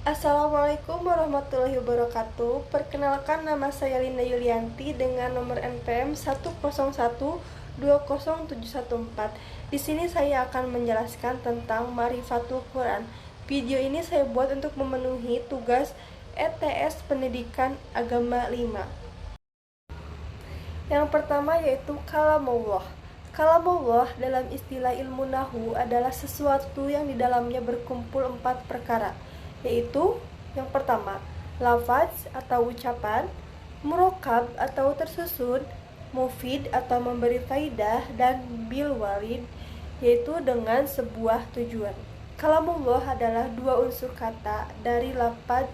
Assalamualaikum warahmatullahi wabarakatuh. Perkenalkan, nama saya Linda Yulianti dengan nomor NPM 101207114. Di sini saya akan menjelaskan tentang Ma'rifatul Quran. Video ini saya buat untuk memenuhi tugas ETS Pendidikan Agama 5. Yang pertama yaitu kalamullah. Kalamullah dalam istilah ilmu nahu adalah sesuatu yang di dalamnya berkumpul 4 perkara, yaitu yang pertama, lafaz atau ucapan, murokab atau tersusun, mufid atau memberi faidah, dan bil walid, yaitu dengan sebuah tujuan. Kalamullah adalah dua unsur kata dari lafaz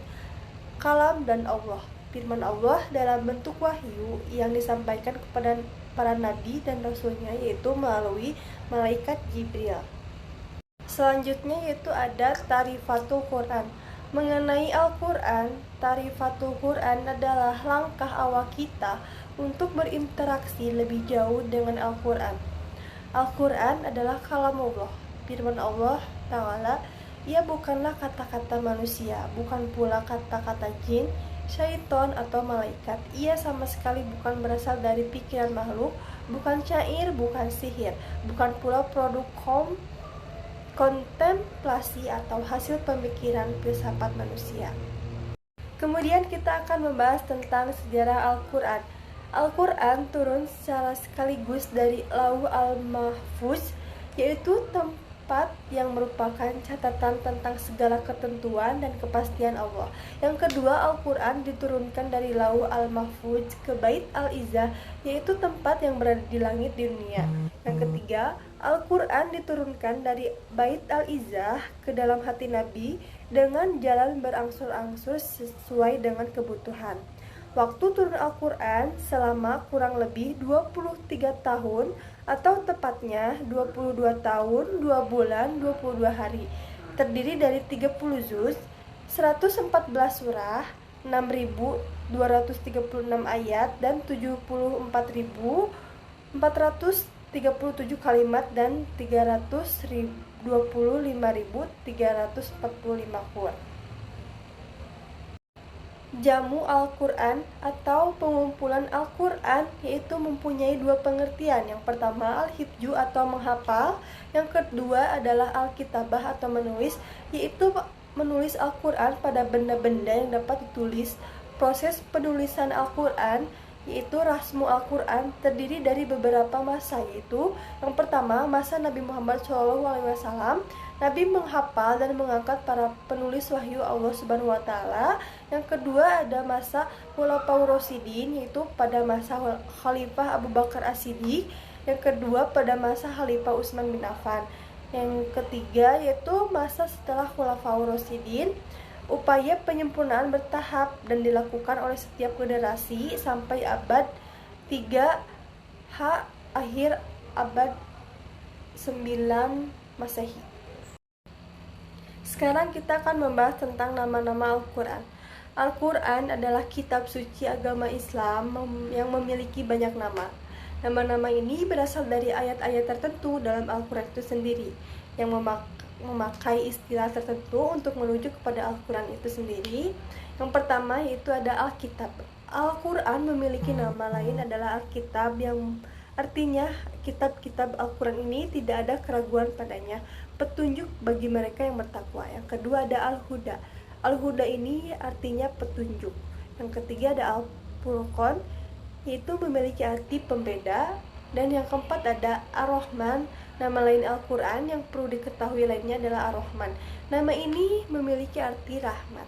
kalam dan Allah. Firman Allah dalam bentuk wahyu yang disampaikan kepada para nabi dan rasulnya, yaitu melalui malaikat Jibril. Selanjutnya yaitu ada Ta'rifatul Quran. Mengenai Al-Quran, Ta'rifatul Quran adalah langkah awal kita untuk berinteraksi lebih jauh dengan Al-Quran. Al-Quran adalah kalamullah, firman Allah Ta'ala. Ia bukanlah kata-kata manusia, bukan pula kata-kata jin, syaiton, atau malaikat. Ia sama sekali bukan berasal dari pikiran makhluk, bukan syair, bukan sihir, bukan pula produk kontemplasi atau hasil pemikiran filsafat manusia. Kemudian kita akan membahas tentang sejarah Al-Quran. Al-Quran turun secara sekaligus dari Lauh Al-Mahfuz, yaitu tempat yang merupakan catatan tentang segala ketentuan dan kepastian Allah. Yang kedua, Al-Quran diturunkan dari Lauh Al-Mahfuz ke Bait Al-Izzah, yaitu tempat yang berada di langit di dunia. Yang ketiga, Al-Quran diturunkan dari Bait Al-Izzah ke dalam hati Nabi dengan jalan berangsur-angsur sesuai dengan kebutuhan. Waktu turun Al-Quran selama kurang lebih 23 tahun, atau tepatnya 22 tahun, 2 bulan, 22 hari. Terdiri dari 30 juz, 114 surah, 6.236 ayat, dan 74.437 kalimat, dan 325.345 huruf. Jamu Al-Quran atau pengumpulan Al-Quran yaitu mempunyai dua pengertian. Yang pertama, al-hifju atau menghafal. Yang kedua adalah al-kitabah atau menulis, yaitu menulis Al-Quran pada benda-benda yang dapat ditulis. Proses penulisan Al-Quran yaitu rasmu Al-Quran terdiri dari beberapa masa, yaitu yang pertama, masa Nabi Muhammad SAW. Nabi menghafal dan mengangkat para penulis wahyu Allah Subhanahu wa Ta'ala. Yang kedua ada masa Khulafaur Rasyidin, yaitu pada masa Khalifah Abu Bakar As-Siddiq. Yang kedua pada masa Khalifah Utsman bin Affan. Yang ketiga yaitu masa setelah Khulafaur Rasyidin. Upaya penyempurnaan bertahap dan dilakukan oleh setiap generasi sampai abad 3H, akhir abad 9 Masehi. Sekarang kita akan membahas tentang nama-nama Al-Quran. Al-Quran adalah kitab suci agama Islam yang memiliki banyak nama. Nama-nama ini berasal dari ayat-ayat tertentu dalam Al-Quran itu sendiri, yang memakai istilah tertentu untuk merujuk kepada Al-Quran itu sendiri. Yang pertama yaitu ada Alkitab. Al-Quran memiliki nama lain adalah Alkitab, yang artinya kitab-kitab Al-Quran ini tidak ada keraguan padanya, petunjuk bagi mereka yang bertakwa. Yang kedua ada Al-Huda. Al-Huda ini artinya petunjuk. Yang ketiga ada Al-Furqan, yaitu memiliki arti pembeda. Dan yang keempat ada Ar-Rahman. Nama lain Al-Quran yang perlu diketahui lainnya adalah Ar-Rahman. Nama ini memiliki arti rahmat.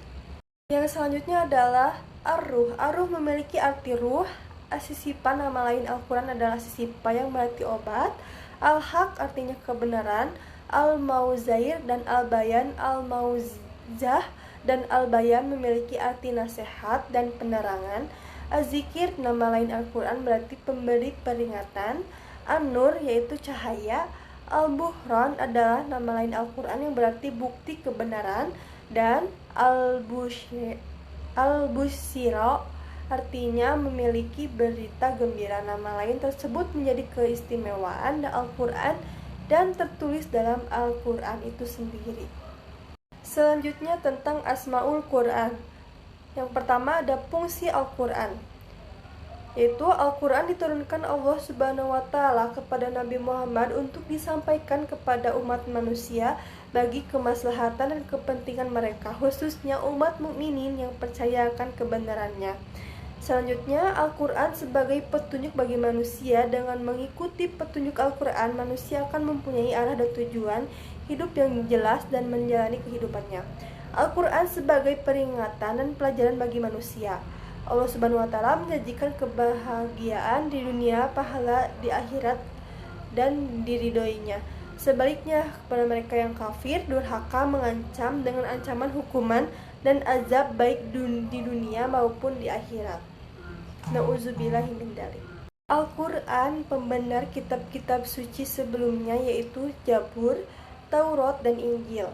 Yang selanjutnya adalah Ar-Ruh. Ar-Ruh memiliki arti ruh. As-Sisipa, nama lain Al-Quran adalah Sisipa yang berarti obat. Al-Haq artinya kebenaran. Al-Mauzair dan Al-Bayan. Al-Mauzah dan Al-Bayan memiliki arti nasihat dan penerangan. Az-Zikir, nama lain Al-Quran berarti pemberi peringatan. An-Nur yaitu cahaya. Al-Buhran adalah nama lain Al-Quran yang berarti bukti kebenaran. Dan Al-Busyra artinya memiliki berita gembira. Nama lain tersebut menjadi keistimewaan Al-Quran dan tertulis dalam Al-Quran itu sendiri. Selanjutnya tentang Asmaul Quran. Yang pertama ada fungsi Al-Quran, yaitu Al-Quran diturunkan Allah Subhanahu wa Ta'ala kepada Nabi Muhammad untuk disampaikan kepada umat manusia bagi kemaslahatan dan kepentingan mereka, khususnya umat mukminin yang percaya akan kebenarannya. Selanjutnya, Al-Quran sebagai petunjuk bagi manusia. Dengan mengikuti petunjuk Al-Quran, manusia akan mempunyai arah dan tujuan hidup yang jelas dan menjalani kehidupannya. Al-Quran sebagai peringatan dan pelajaran bagi manusia. Allah Subhanahu wa Ta'ala menjanjikan kebahagiaan di dunia, pahala di akhirat, dan diridhoinya. Sebaliknya, kepada mereka yang kafir, durhaka, mengancam dengan ancaman hukuman dan azab baik di dunia maupun di akhirat. Nauzubillahi min dzalik. Al-Quran pembenar kitab-kitab suci sebelumnya, yaitu Zabur, Taurat, dan Injil.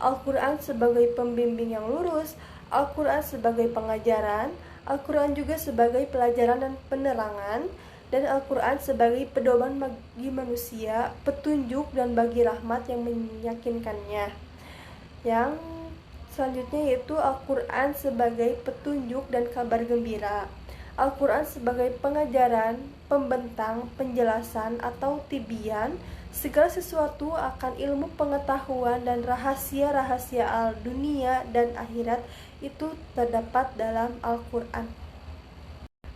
Al-Quran sebagai pembimbing yang lurus, Al-Quran sebagai pengajaran, Al-Quran juga sebagai pelajaran dan penerangan, dan Al-Quran sebagai pedoman bagi manusia, petunjuk, dan bagi rahmat yang meyakinkannya. Yang selanjutnya yaitu Al-Quran sebagai petunjuk dan kabar gembira. Al-Quran sebagai pengajaran, pembentang, penjelasan, atau tibian segala sesuatu akan ilmu pengetahuan dan rahasia-rahasia al-dunia dan akhirat itu terdapat dalam Al-Quran.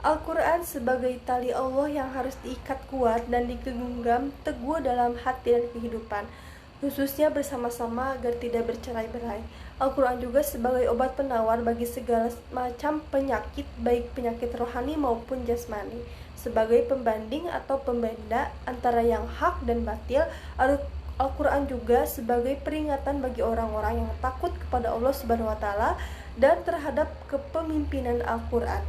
Al-Quran sebagai tali Allah yang harus diikat kuat dan digenggam teguh dalam hati dan kehidupan, khususnya bersama-sama agar tidak bercerai-berai. Al-Quran juga sebagai obat penawar bagi segala macam penyakit, baik penyakit rohani maupun jasmani. Sebagai pembanding atau pembeda antara yang hak dan batil, Al-Quran juga sebagai peringatan bagi orang-orang yang takut kepada Allah Subhanahu wa Ta'ala dan terhadap kepemimpinan Al-Quran.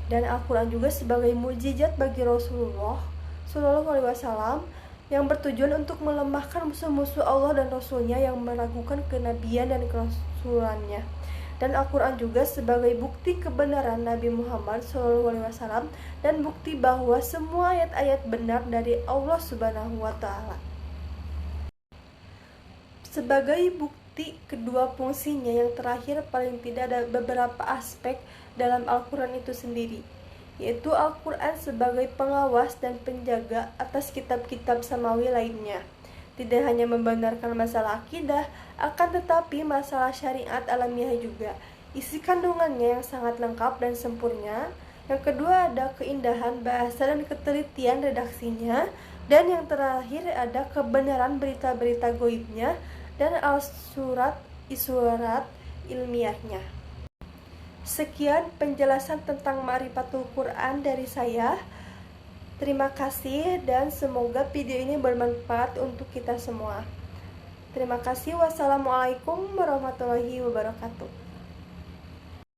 Dan Al-Quran juga sebagai mukjizat bagi Rasulullah SAW yang bertujuan untuk melemahkan musuh-musuh Allah dan Rasulnya yang meragukan kenabian dan kerasulannya. Dan Al-Quran juga sebagai bukti kebenaran Nabi Muhammad SAW dan bukti bahwa semua ayat-ayat benar dari Allah Subhanahu wa Ta'ala. Sebagai bukti kedua fungsinya yang terakhir, paling tidak ada beberapa aspek dalam Al-Quran itu sendiri, yaitu Al-Quran sebagai pengawas dan penjaga atas kitab-kitab samawi lainnya. Tidak hanya membenarkan masalah akidah, akan tetapi masalah syariat alamiah juga. Isi kandungannya yang sangat lengkap dan sempurna. Yang kedua ada keindahan bahasa dan ketelitian redaksinya. Dan yang terakhir ada kebenaran berita-berita goibnya dan al-surat isurat ilmiahnya. Sekian penjelasan tentang Ma'rifatul Quran dari saya. Terima kasih dan semoga video ini bermanfaat untuk kita semua. Terima kasih. Wassalamualaikum warahmatullahi wabarakatuh.